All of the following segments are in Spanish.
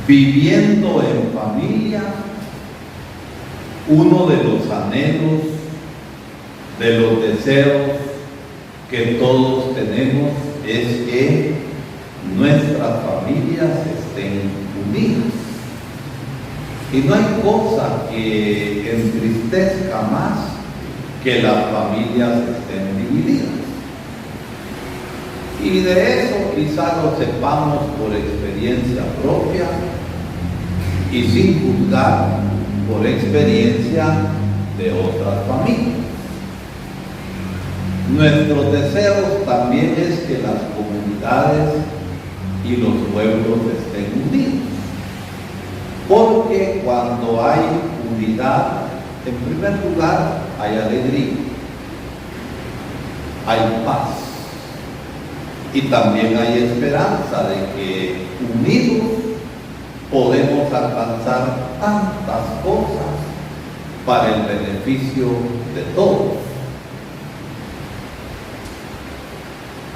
Viviendo en familia, uno de los anhelos, de los deseos que todos tenemos es que nuestras familias estén unidas. Y no hay cosa que entristezca más que las familias estén divididas. Y de eso quizás lo sepamos por experiencia propia y sin juzgar por experiencia de otras familias. Nuestros deseos también es que las comunidades y los pueblos estén unidos. Porque cuando hay unidad, en primer lugar, hay alegría, hay paz y también hay esperanza de que unidos podemos alcanzar tantas cosas para el beneficio de todos.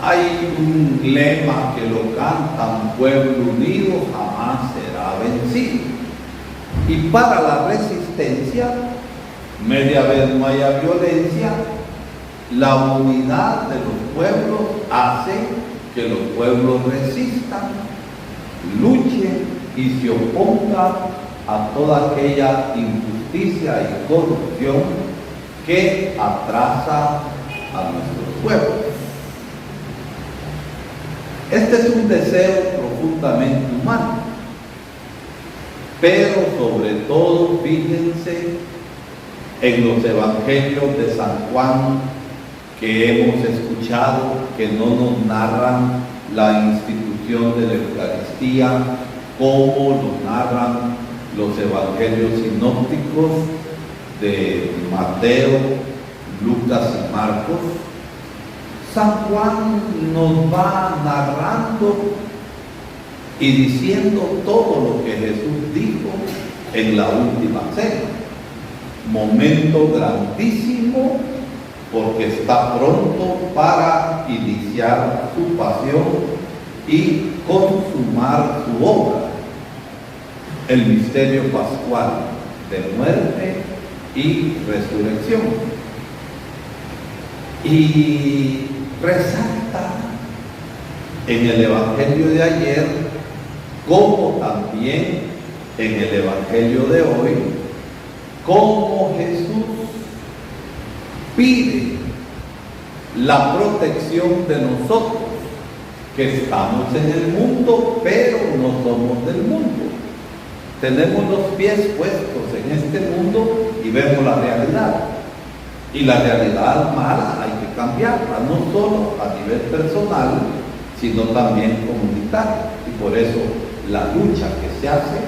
Hay un lema que lo canta: un pueblo unido jamás será vencido. Y para la resistencia, media vez no haya violencia, la unidad de los pueblos hace que los pueblos resistan, luchen y se opongan a toda aquella injusticia y corrupción que atrasa a nuestros pueblos. Este es un deseo profundamente humano, pero sobre todo fíjense en los evangelios de San Juan que hemos escuchado, que no nos narran la institución de la Eucaristía como lo narran los evangelios sinópticos de Mateo, Lucas y Marcos. San Juan nos va narrando y diciendo todo lo que Jesús dijo en la última cena. Momento grandísimo, porque está pronto para iniciar su pasión y consumar su obra, el misterio pascual de muerte y resurrección. Y resalta en el evangelio de ayer, como también en el evangelio de hoy, cómo Jesús pide la protección de nosotros, que estamos en el mundo, pero no somos del mundo. Tenemos los pies puestos en este mundo y vemos la realidad. Y la realidad mala hay que cambiarla, no solo a nivel personal, sino también comunitario. Y por eso la lucha que se hace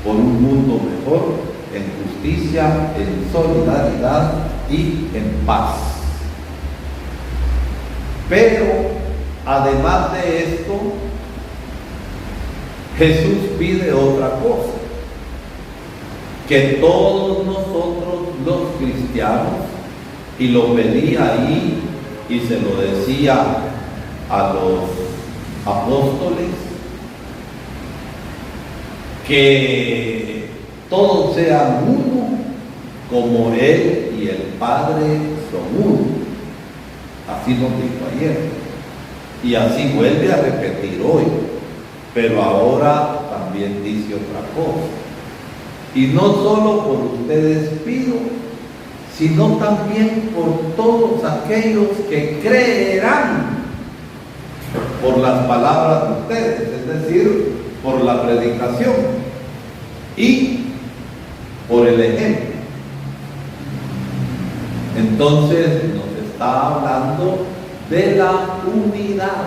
por un mundo mejor, en justicia, en solidaridad y en paz. Pero además de esto, Jesús pide otra cosa: que todos nosotros los cristianos, y lo pedía ahí y se lo decía a los apóstoles, que todos sean uno como Él y el Padre son uno. Así nos dijo ayer y así vuelve a repetir hoy, pero ahora también dice otra cosa: y no solo por ustedes pido, sino también por todos aquellos que creerán por las palabras de ustedes, es decir, por la predicación y por el ejemplo. Entonces nos está hablando de la unidad,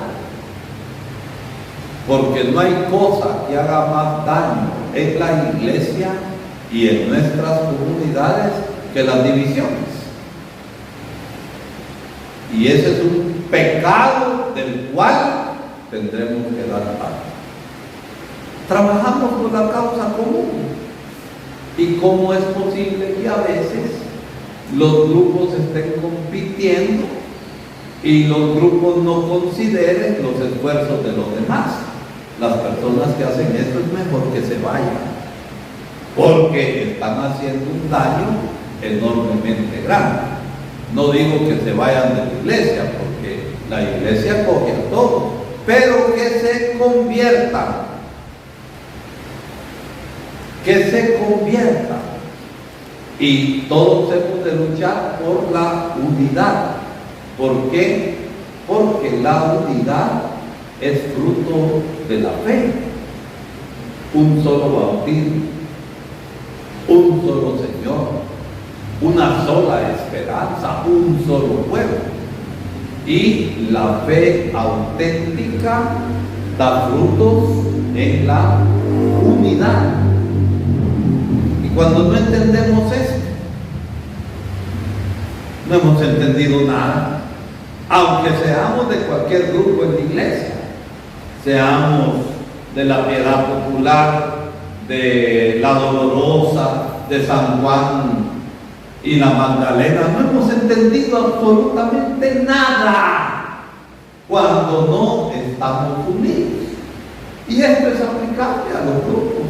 porque no hay cosa que haga más daño en la iglesia y en nuestras comunidades que las divisiones. Y ese es un pecado del cual tendremos que dar parte. Trabajamos por la causa común. ¿Y cómo es posible que a veces los grupos estén compitiendo y los grupos no consideren los esfuerzos de los demás? Las personas que hacen esto es mejor que que se vayan, porque están haciendo un daño enormemente grande. No digo que se vayan de la iglesia, porque la iglesia coge a todos, pero que se conviertan. Que se conviertan. Y todos hemos de luchar por la unidad. ¿Por qué? Porque la unidad es fruto de la fe. Un solo bautismo, un solo Señor, una sola esperanza, un solo pueblo. Y la fe auténtica da frutos en la unidad. Y cuando no entendemos esto, no hemos entendido nada. Aunque seamos de cualquier grupo en la iglesia, seamos de la Piedad Popular, de la Dolorosa, de San Juan y la Magdalena, no hemos entendido absolutamente nada cuando no estamos unidos. Y esto es aplicable a los grupos.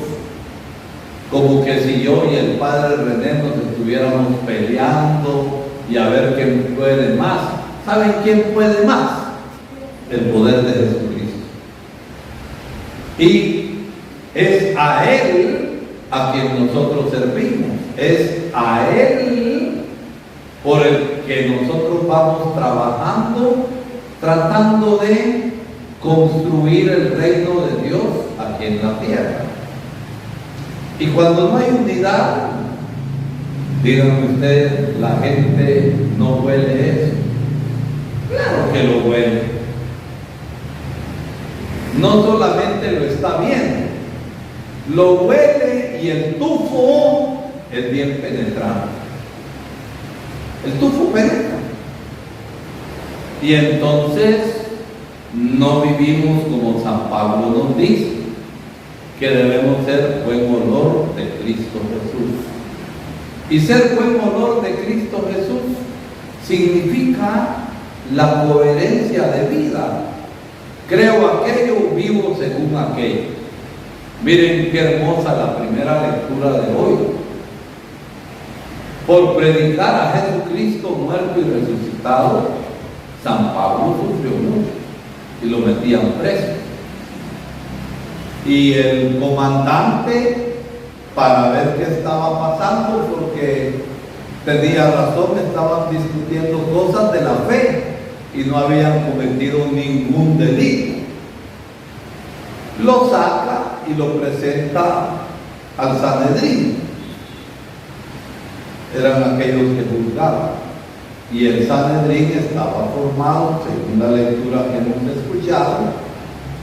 Como que si yo y el padre René nos estuviéramos peleando y a ver quién puede más. ¿Saben quién puede más? El poder de Jesucristo. Y es a Él a quien nosotros servimos. Es a Él por el que nosotros vamos trabajando, tratando de construir el reino de Dios aquí en la tierra. Y cuando no hay unidad, díganme ustedes, la gente no huele eso. Claro que lo huele. No solamente lo está viendo, lo huele, y el tufo es bien penetrante. El tufo penetra. Y entonces no vivimos como San Pablo nos dice, que debemos ser buen olor de Cristo Jesús. Y ser buen olor de Cristo Jesús significa la coherencia de vida. Creo aquello, vivo según aquello. Miren qué hermosa la primera lectura de hoy. Por predicar a Jesucristo muerto y resucitado, San Pablo sufrió mucho y lo metían preso. Y el comandante, para ver qué estaba pasando, porque tenía razón, estaban discutiendo cosas de la fe y no habían cometido ningún delito. Lo saca y lo presenta al Sanedrín. Eran aquellos que juzgaban. Y el Sanedrín estaba formado, según la lectura que hemos escuchado,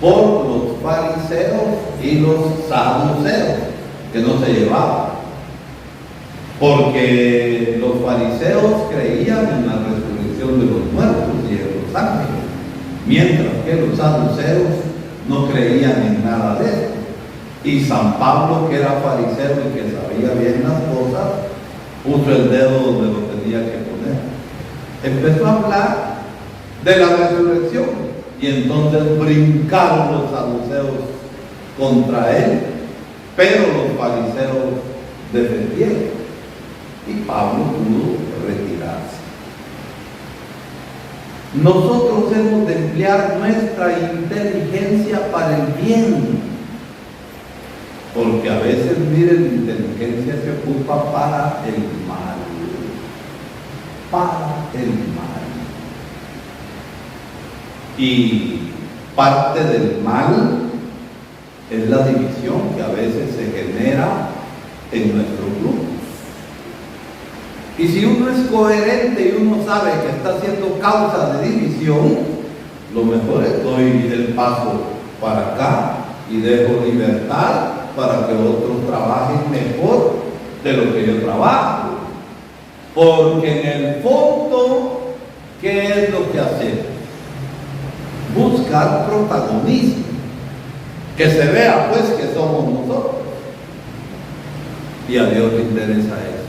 por los fariseos y los saduceos, que no se llevaban. Porque los fariseos creían en la resurrección de los muertos y en los ángeles, mientras que los saduceos no creían en nada de esto. Y San Pablo, que era fariseo y que sabía bien las cosas, puso el dedo donde lo tenía que poner. Empezó a hablar de la resurrección, y entonces brincaron los saduceos contra él, pero los fariseos defendieron, y Pablo pudo retirarse. Nosotros hemos de emplear nuestra inteligencia para el bien, porque a veces, miren, la inteligencia se ocupa para el mal, para el mal. Y parte del mal es la división que a veces se genera en nuestros grupos. Y si uno es coherente y uno sabe que está siendo causa de división, lo mejor es doy el paso para acá y dejo libertad para que otros trabajen mejor de lo que yo trabajo. Porque en el fondo, ¿qué es lo que hacemos? Buscar protagonismo, que se vea pues que somos nosotros, y a Dios le interesa eso.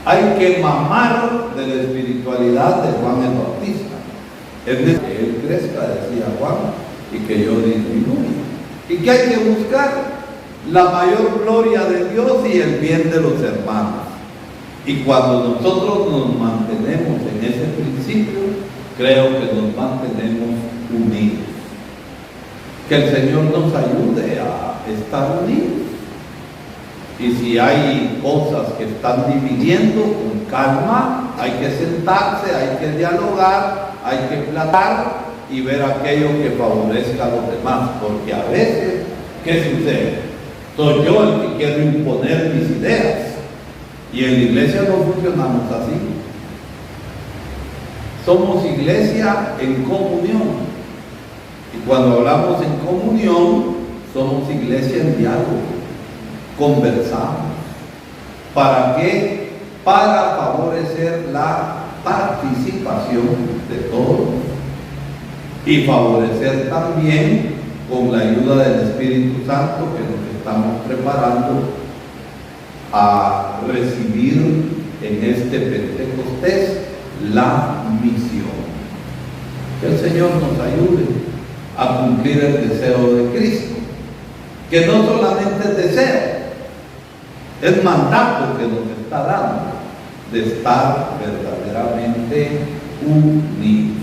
Hay que mamar de la espiritualidad de Juan el Bautista, es decir, que él crezca, decía Juan, y que yo disminuya. ¿Y qué hay que buscar? La mayor gloria de Dios y el bien de los hermanos. Y cuando nosotros nos mantenemos en ese principio, creo que nos mantenemos unidos. Que el Señor nos ayude a estar unidos. Y si hay cosas que están dividiendo, con calma, hay que sentarse, hay que dialogar, hay que platar y ver aquello que favorezca a los demás. Porque a veces, ¿qué sucede? Soy yo el que quiero imponer mis ideas. Y en la iglesia no funcionamos así. Somos iglesia en comunión. Y cuando hablamos en comunión, somos iglesia en diálogo. Conversamos. ¿Para qué? Para favorecer la participación de todos y favorecer también, con la ayuda del Espíritu Santo, que nos estamos preparando a recibir en este Pentecostés, la misión. Que el Señor nos ayude a cumplir el deseo de Cristo, que no solamente es deseo, es mandato que nos está dando de estar verdaderamente unidos.